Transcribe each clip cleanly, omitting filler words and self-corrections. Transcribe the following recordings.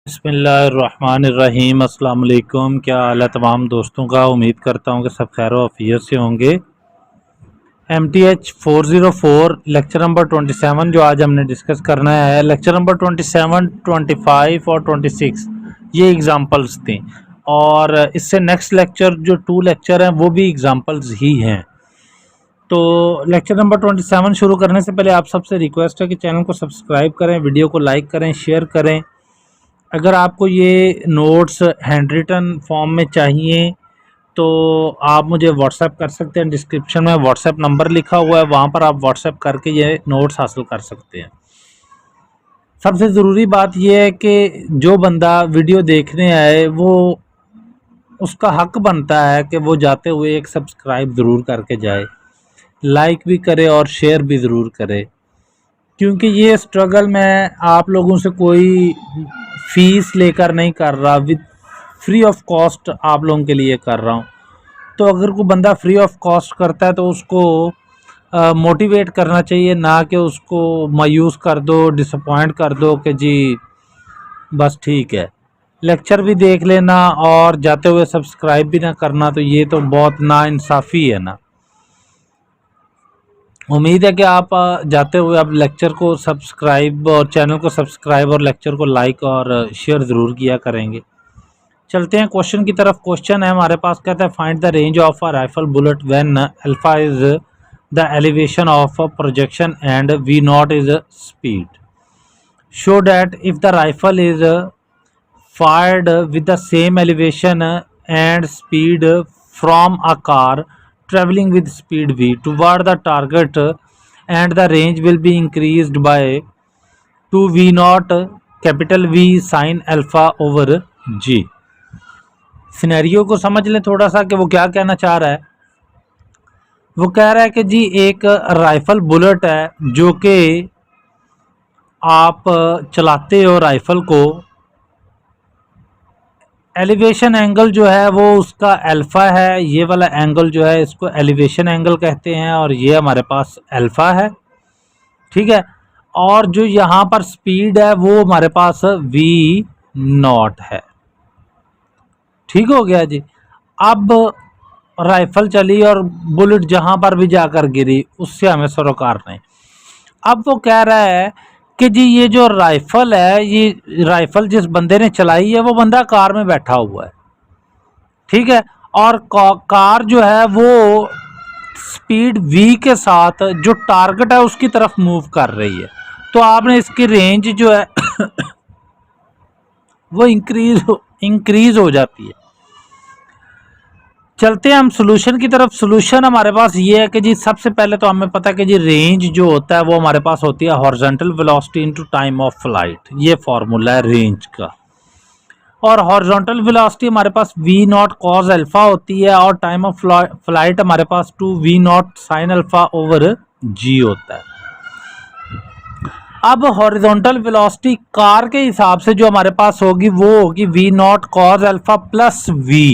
बिस्मिल्लाहिर्रहमानिर्रहीम। अस्सलाम वालेकुम। क्या हाल है तमाम दोस्तों का। उम्मीद करता हूँ कि सब खैर आफियत से होंगे। MTH 404 लेक्चर नंबर 27 जो आज हमने डिस्कस करना है, लेक्चर नंबर 27, 25 और 26 ये एग्ज़ाम्पल्स थे, और इससे नेक्स्ट लेक्चर जो 2 लेक्चर हैं वो भी एग्ज़ाम्पल्स ही हैं। तो लेक्चर नंबर 27 शुरू करने से पहले आप सबसे रिक्वेस्ट है कि चैनल को सब्सक्राइब करें, वीडियो को लाइक करें, शेयर करें। अगर आपको ये नोट्स हैंड रिटन फॉर्म में चाहिए तो आप मुझे व्हाट्सएप कर सकते हैं। डिस्क्रिप्शन में व्हाट्सएप नंबर लिखा हुआ है, वहाँ पर आप व्हाट्सएप करके ये नोट्स हासिल कर सकते हैं। सबसे ज़रूरी बात यह है कि जो बंदा वीडियो देखने आए वो उसका हक बनता है कि वो जाते हुए एक सब्सक्राइब ज़रूर करके जाए, लाइक भी करे और शेयर भी ज़रूर करे, क्योंकि ये स्ट्रगल मैं आप लोगों से कोई फ़ीस लेकर नहीं कर रहा, विद फ्री ऑफ कॉस्ट आप लोगों के लिए कर रहा हूँ। तो अगर कोई बंदा फ्री ऑफ कॉस्ट करता है तो उसको मोटिवेट करना चाहिए, ना कि उसको मायूस कर दो, डिसअपॉइंट कर दो कि जी बस ठीक है, लेक्चर भी देख लेना और जाते हुए सब्सक्राइब भी ना करना, तो ये तो बहुत नाइंसाफ़ी है ना। उम्मीद है कि आप जाते हुए आप लेक्चर को सब्सक्राइब और चैनल को सब्सक्राइब और लेक्चर को लाइक और शेयर ज़रूर किया करेंगे। चलते हैं क्वेश्चन की तरफ। क्वेश्चन है हमारे पास, कहता है find the range of a rifle bullet when alpha is the elevation of projection and V naught is speed. Show that if the rifle is fired with the same elevation and speed from a car traveling with speed v toward the target, and the range will be increased by 2 v naught capital V sin alpha over g। Scenario को समझ लें थोड़ा सा कि वो क्या कहना चाह रहा है। वो कह रहा है कि जी एक राइफल बुलेट है जो कि आप चलाते हो राइफल को, एलिवेशन एंगल जो है वो उसका अल्फ़ा है, ये वाला एंगल जो है इसको एलिवेशन एंगल कहते हैं, और ये हमारे पास अल्फ़ा है, ठीक है। और जो यहाँ पर स्पीड है वो हमारे पास v नॉट है, ठीक हो गया जी। अब राइफल चली और बुलेट जहाँ पर भी जाकर गिरी उससे हमें सरोकार नहीं। अब वो कह रहा है कि जी ये जो राइफल है, ये राइफल जिस बंदे ने चलाई है वो बंदा कार में बैठा हुआ है, ठीक है, और कार जो है वो स्पीड v के साथ जो टारगेट है उसकी तरफ मूव कर रही है। तो आपने इसकी रेंज जो है वो इंक्रीज हो जाती है। चलते हैं हम सोल्यूशन की तरफ। सोल्यूशन हमारे पास ये है कि जी सबसे पहले तो हमें पता है कि जी रेंज जो होता है वो हमारे पास होती है horizontal velocity into time of flight, ये फॉर्मूला है रेंज का। और हॉरिजॉन्टल वेलोसिटी हमारे पास v नॉट कॉस अल्फा होती है, और टाइम ऑफ फ्लाइट हमारे पास 2 v not sine alpha over g होता है। अब हॉरिजॉन्टल वेलोसिटी कार के हिसाब से जो हमारे पास होगी वो होगी v not cos alpha plus v।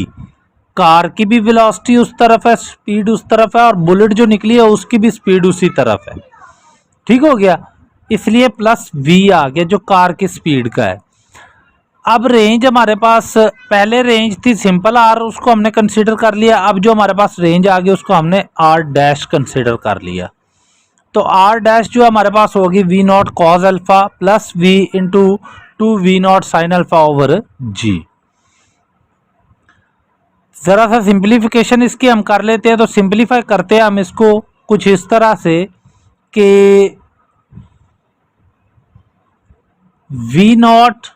Car की भी वेलोसिटी उस तरफ है, स्पीड उस तरफ है, और बुलेट जो निकली है उसकी भी स्पीड उसी तरफ है, ठीक हो गया, इसलिए प्लस v आ गया जो कार की स्पीड का है। अब रेंज हमारे पास पहले रेंज थी सिंपल आर, उसको हमने कंसीडर कर लिया। अब जो हमारे पास रेंज आ गई उसको हमने आर डैश कंसीडर कर लिया। तो आर डैश जो हमारे पास होगी v nought cos alpha plus v into 2 v nought sine alpha over g. ज़रा सा सिंप्लीफिकेशन इसकी हम कर लेते हैं। तो सिंप्लीफाई करते हैं हम इसको कुछ इस तरह से कि वी नॉट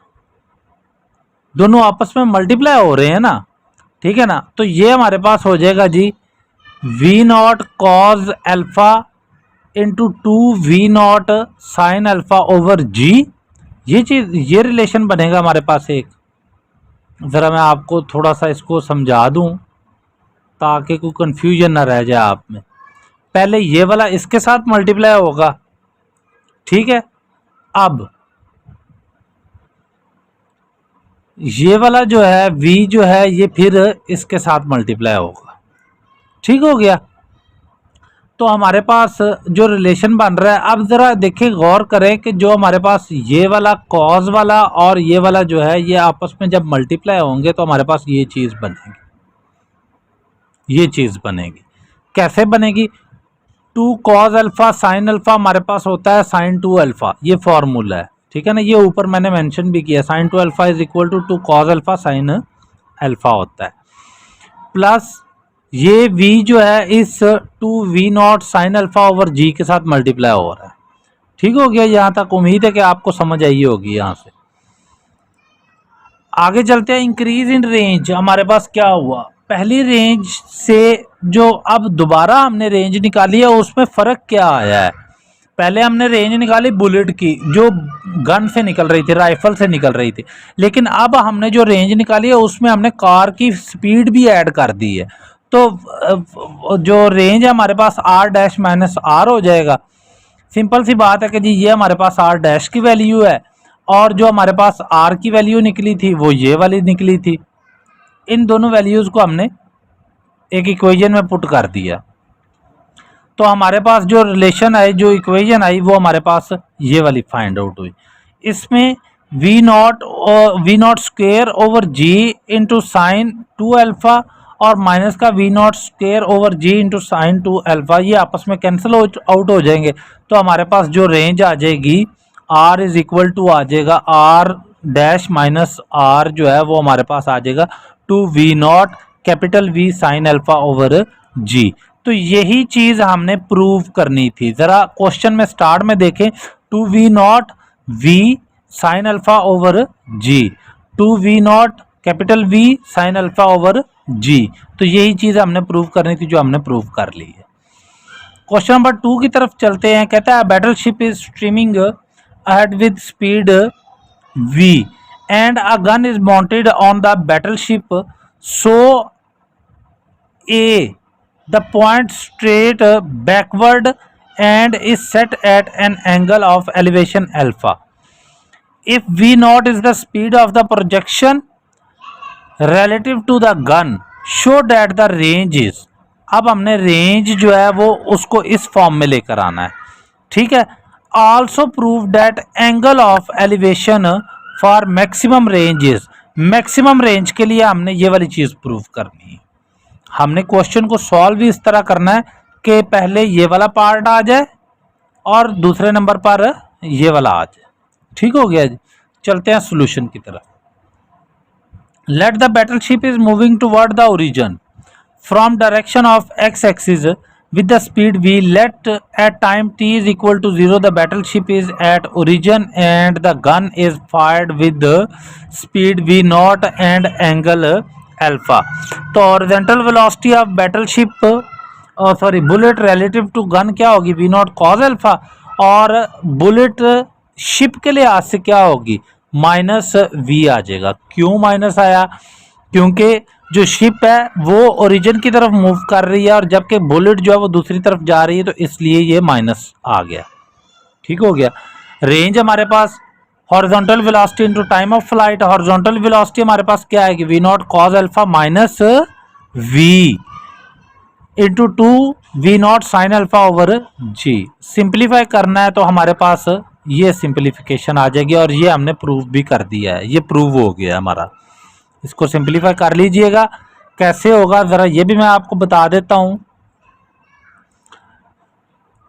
दोनों आपस में मल्टीप्लाई हो रहे हैं ना, ठीक है ना। तो ये हमारे पास हो जाएगा जी v nought cos alpha into 2 v nought sine alpha over g. ये चीज़, ये रिलेशन बनेगा हमारे पास एक। ज़रा मैं आपको थोड़ा सा इसको समझा दूं ताकि कोई कंफ्यूजन ना रह जाए आप में। पहले ये वाला इसके साथ मल्टीप्लाई होगा, ठीक है। अब ये वाला जो है v जो है ये फिर इसके साथ मल्टीप्लाई होगा, ठीक हो गया। तो हमारे पास जो रिलेशन बन रहा है, अब ज़रा देखिए गौर करें कि जो हमारे पास ये वाला कॉज वाला और ये वाला जो है ये आपस में जब मल्टीप्लाई होंगे तो हमारे पास ये चीज़ बनेगी, ये चीज़ बनेगी। कैसे बनेगी? 2 कॉज अल्फ़ा साइन अल्फ़ा हमारे पास होता है साइन 2 अल्फ़ा, ये फॉर्मूला है, ठीक है ना। ये ऊपर मैंने मेंशन भी किया, sine 2 alpha is equal to 2 cos alpha sine alpha होता है, प्लस ये v जो है इस 2v0 sine alpha over g के साथ मल्टीप्लाई हो रहा है। ठीक हो गया, यहाँ तक उम्मीद है कि आपको समझ आई होगी। यहाँ से आगे चलते हैं। इंक्रीज इन रेंज हमारे पास क्या हुआ, पहली रेंज से जो अब दोबारा हमने रेंज निकाली है उसमें फ़र्क क्या आया है। पहले हमने रेंज निकाली बुलेट की जो गन से निकल रही थी, राइफल से निकल रही थी, लेकिन अब हमने जो रेंज निकाली है उसमें हमने कार की स्पीड भी ऐड कर दी है। तो जो रेंज है हमारे पास r डैश माइनस r हो जाएगा। सिंपल सी बात है कि जी ये हमारे पास r डैश की वैल्यू है और जो हमारे पास r की वैल्यू निकली थी वो ये वाली निकली थी। इन दोनों वैल्यूज़ को हमने एक इक्वेशन में पुट कर दिया, तो हमारे पास जो रिलेशन आई, जो इक्वेशन आई, वो हमारे पास ये वाली फाइंड आउट हुई। इसमें V naught square over G into sine 2 alpha और माइनस का V naught square over G into sine 2 alpha, ये आपस में कैंसिल आउट हो जाएंगे। तो हमारे पास जो रेंज आ जाएगी r इज इक्वल टू आ जाएगा r डैश माइनस r जो है वो हमारे पास आ जाएगा 2v0 capital V sine alpha over g। तो यही चीज़ हमने प्रूव करनी थी। ज़रा क्वेश्चन में स्टार्ट में देखें, 2v0 v sine alpha over g, 2v0 capital V sine alpha over g। तो यही चीज़ हमने प्रूव करनी थी जो हमने प्रूव कर ली है। क्वेश्चन नंबर 2 की तरफ चलते हैं। कहता है battleship is streaming ahead with speed v and a gun is mounted on the battleship, so a the point straight backward and is set at an angle of elevation alpha. If v naught is the speed of the projection relative to the gun, show that the range is। अब हमने range जो है वो उसको इस form में लेकर आना है, ठीक है। Also prove that angle of elevation for maximum ranges, maximum range के लिए हमने ये वाली चीज़ प्रूव करनी है। हमने क्वेश्चन को सॉल्व भी इस तरह करना है कि पहले ये वाला पार्ट आ जाए और दूसरे नंबर पर ये वाला आ जाए। ठीक हो गया जी, चलते हैं सॉल्यूशन की तरफ। Let the battleship is moving toward the origin from direction of x axis with the speed v, let at time t is equal to 0 the battleship is at origin and the gun is fired with the speed v naught and angle alpha। तो horizontal velocity of battleship sorry bullet relative to gun क्या होगी, v not cos alpha, और bullet ship के लिहाज से क्या होगी, minus v आ जाएगा। क्यों माइनस आया? क्योंकि जो शिप है वो ओरिजिन की तरफ मूव कर रही है और जबकि बुलेट जो है वो दूसरी तरफ जा रही है, तो इसलिए ये माइनस आ गया। ठीक हो गया। रेंज हमारे पास horizontal velocity into time of flight, horizontal velocity हमारे पास क्या आएगी, v nought cos alpha minus v into 2 v nought sine alpha over g. Simplify करना है तो हमारे पास ये सिंप्लीफिकेशन आ जाएगी और ये हमने प्रूव भी कर दिया है, ये प्रूव हो गया हमारा। इसको सिंप्लीफाई कर लीजिएगा। कैसे होगा ज़रा ये भी मैं आपको बता देता हूँ।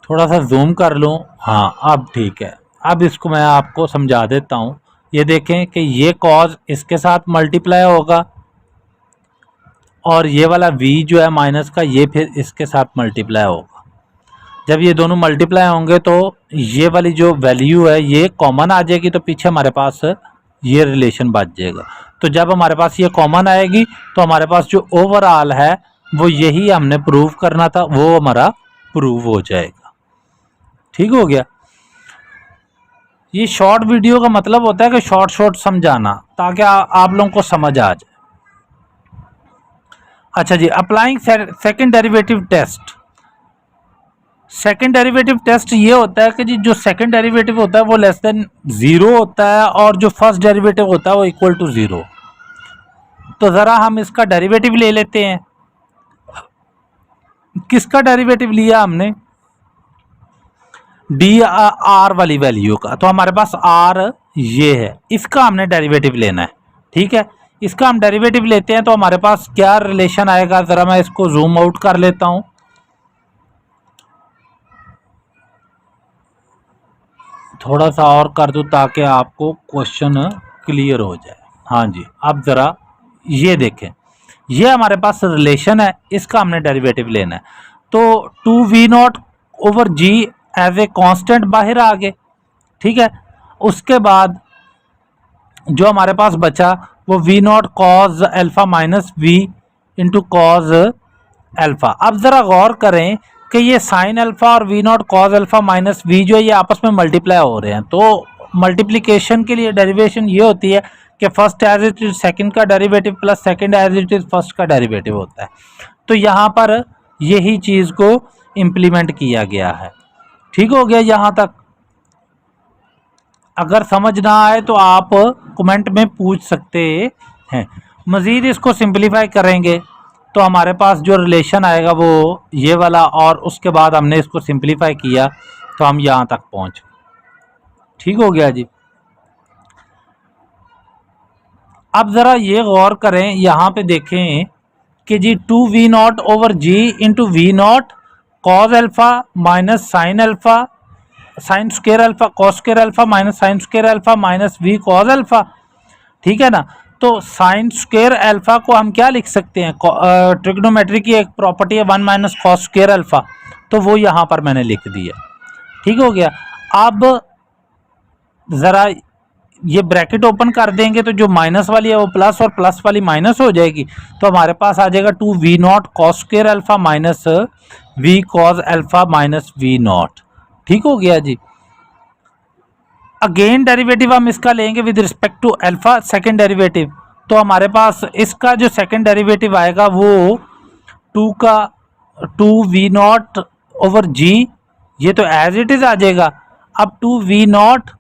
थोड़ा सा जूम कर लूँ, हाँ अब ठीक है। अब इसको मैं आपको समझा देता हूँ। ये देखें कि ये कॉज इसके साथ मल्टीप्लाई होगा और ये वाला v जो है माइनस का ये फिर इसके साथ मल्टीप्लाई होगा। जब ये दोनों मल्टीप्लाई होंगे तो ये वाली जो वैल्यू है ये कॉमन आ जाएगी, तो पीछे हमारे पास ये रिलेशन बच जाएगा। तो जब हमारे पास ये कॉमन आएगी तो हमारे पास जो ओवरऑल है वो यही हमने प्रूव करना था, वो हमारा प्रूव हो जाएगा। ठीक हो गया। ये शॉर्ट वीडियो का मतलब होता है कि शॉर्ट समझाना ताकि आप लोगों को समझ आ जाए। अच्छा जी, applying second derivative test. Second derivative test ये होता है कि जी जो सेकंड डेरिवेटिव होता है वो लेस देन 0 होता है और जो फर्स्ट डेरिवेटिव होता है वो इक्वल टू 0। तो ज़रा हम इसका डेरिवेटिव ले लेते हैं। किसका डेरिवेटिव लिया हमने, डी आर वाली वैल्यू का। तो हमारे पास आर ये है, इसका हमने डेरिवेटिव लेना है। ठीक है, इसका हम डेरिवेटिव लेते हैं तो हमारे पास क्या रिलेशन आएगा, जरा मैं इसको जूम आउट कर लेता हूं, थोड़ा सा और कर दूं ताकि आपको क्वेश्चन क्लियर हो जाए। हाँ जी, अब जरा ये देखें, ये हमारे पास रिलेशन है, इसका हमने डेरिवेटिव लेना है। तो 2v0 over G as a constant बाहर आ गए। ठीक है, उसके बाद जो हमारे पास बचा वो v0 cause alpha minus v into cos alpha. अब जरा गौर करें कि ये साइन अल्फा और v0 cause alpha minus v जो है ये आपस में मल्टीप्लाई हो रहे हैं। तो मल्टीप्लिकेशन के लिए डेरिवेशन ये होती है कि first as it is second का derivative plus second as it is first का डेरिवेटिव होता है। तो यहाँ पर यही चीज़ को इम्प्लीमेंट किया गया है। ठीक हो गया यहाँ तक? अगर समझ ना आए तो आप कमेंट में पूछ सकते हैं। मज़ीद इसको सिंपलीफाई करेंगे तो हमारे पास जो रिलेशन आएगा वो ये वाला, और उसके बाद हमने इसको सिंपलीफाई किया तो हम यहाँ तक पहुँच। ठीक हो गया जी। अब ज़रा ये गौर करें, यहाँ पे देखें कि जी 2v0 over G into v0 cos alpha minus sine alpha sine square alpha cos square alpha minus sine square alpha minus v cos alpha. ठीक है ना? तो साइन स्क्वायर अल्फ़ा को हम क्या लिख सकते हैं, ट्रिग्नोमेट्री की एक प्रॉपर्टी है 1 माइनस कॉस स्क्वायर अल्फ़ा, तो वो यहाँ पर मैंने लिख दिया। ठीक हो गया। अब ज़रा ये ब्रैकेट ओपन कर देंगे तो जो माइनस वाली है वो प्लस और प्लस वाली माइनस हो जाएगी, तो हमारे पास आ जाएगा 2v0 cos square alpha minus v cos alpha minus v0। ठीक हो गया जी। अगेन डेरिवेटिव हम इसका लेंगे with respect to alpha, second derivative. तो हमारे पास इसका जो सेकेंड डेरिवेटिव आएगा वो 2v0 ओवर g, ये तो एज इट इज़ आ जाएगा। अब 2v0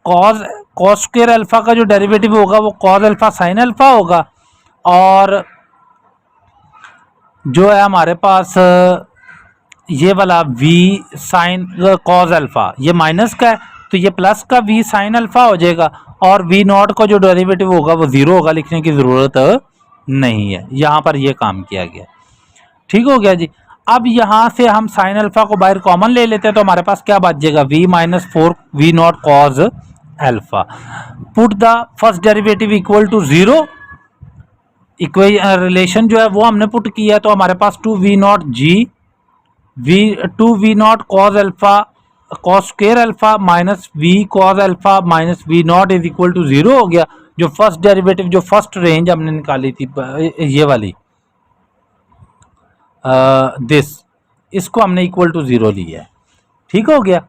कॉस स्क्वायर अल्फ़ा का जो डेरिवेटिव होगा वो कॉस अल्फ़ा साइन अल्फ़ा होगा, और जो है हमारे पास ये वाला v साइन कॉस अल्फ़ा ये माइनस का है तो ये प्लस का v साइन अल्फ़ा हो जाएगा, और v0 का जो डेरिवेटिव होगा वो ज़ीरो होगा, लिखने की ज़रूरत नहीं है। यहाँ पर ये काम किया गया। ठीक हो गया जी। अब यहाँ से हम साइन अल्फ़ा को बाहर कॉमन ले लेते हैं तो हमारे पास क्या बच जाएगा, v minus 4 v0 cos alpha. Put the first derivative equal to zero, relation जो है वो हमने पुट किया, तो हमारे पास 2v0 g 2v0 cos alpha cos square alpha minus v cos alpha minus v0 is equal to zero हो गया। जो फर्स्ट डेरिवेटिव, जो फर्स्ट रेंज हमने निकाली थी ये वाली दिस, इसको हमने इक्वल टू ज़ीरो लिया है। ठीक हो गया।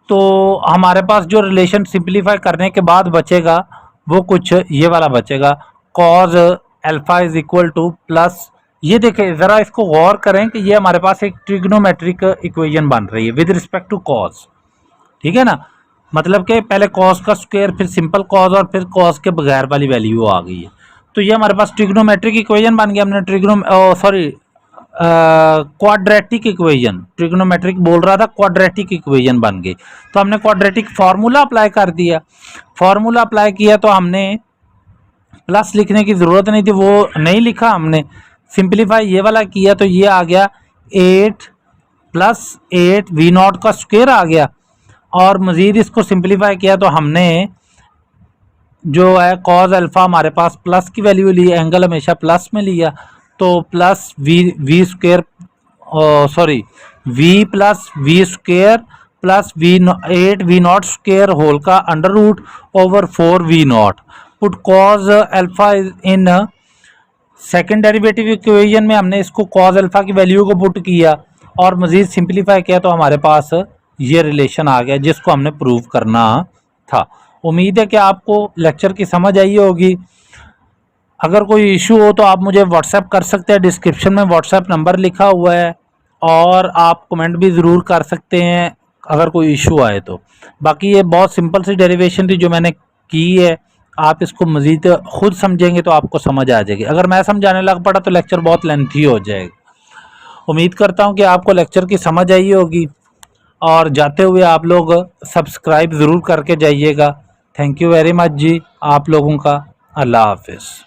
तो हमारे पास जो रिलेशन सिंप्लीफाई करने के बाद बचेगा वो कुछ ये वाला बचेगा, cos alpha is equal two plus, ये देखें ज़रा इसको गौर करें कि ये हमारे पास एक ट्रिग्नोमेट्रिक इक्वेशन बन रही है विद रिस्पेक्ट टू कॉज। ठीक है ना? मतलब कि पहले कॉस का स्क्वायर, फिर सिंपल कॉज, और फिर कॉस के बगैर वाली वैल्यू आ गई है। तो ये हमारे पास ट्रिग्नोमेट्रिक इक्वेशन बन गया। हमने क्वाड्रेटिक इक्वेशन, ट्रिग्नोमेट्रिक बोल रहा था, क्वाड्रेटिक इक्वेशन बन गई। तो हमने क्वाड्रेटिक फार्मूला अप्लाई कर दिया। फार्मूला अप्लाई किया तो हमने प्लस लिखने की ज़रूरत नहीं थी, वो नहीं लिखा, हमने सिंप्लीफाई ये वाला किया तो ये आ गया 8 प्लस 8 v0 का स्क्वायर आ गया, और मज़ीद इसको सिंप्लीफाई किया तो हमने जो है कॉज अल्फ़ा हमारे पास प्लस की वैल्यू ली, एंगल हमेशा प्लस में लिया, तो plus v square sorry v plus v square plus v8 v0 square whole का under root over 4 v0। Put cos alpha in second derivative equation में हमने इसको कॉज अल्फ़ा की वैल्यू को पुट किया और मज़ीद सिंप्लीफाई किया तो हमारे पास ये रिलेशन आ गया जिसको हमने प्रूव करना था। उम्मीद है कि आपको लेक्चर की समझ आई होगी। अगर कोई इशू हो तो आप मुझे व्हाट्सएप कर सकते हैं, डिस्क्रिप्शन में व्हाट्सएप नंबर लिखा हुआ है, और आप कमेंट भी ज़रूर कर सकते हैं अगर कोई इशू आए तो। बाकी ये बहुत सिंपल सी डेरिवेशन थी जो मैंने की है, आप इसको मज़ीद ख़ुद समझेंगे तो आपको समझ आ जाएगी। अगर मैं समझाने लग पड़ा तो लेक्चर बहुत लेंथी हो जाएगा। उम्मीद करता हूँ कि आपको लेक्चर की समझ आई होगी और जाते हुए आप लोग सब्सक्राइब ज़रूर करके जाइएगा। थैंक यू वेरी मच जी आप लोगों का। अल्लाह हाफिज़।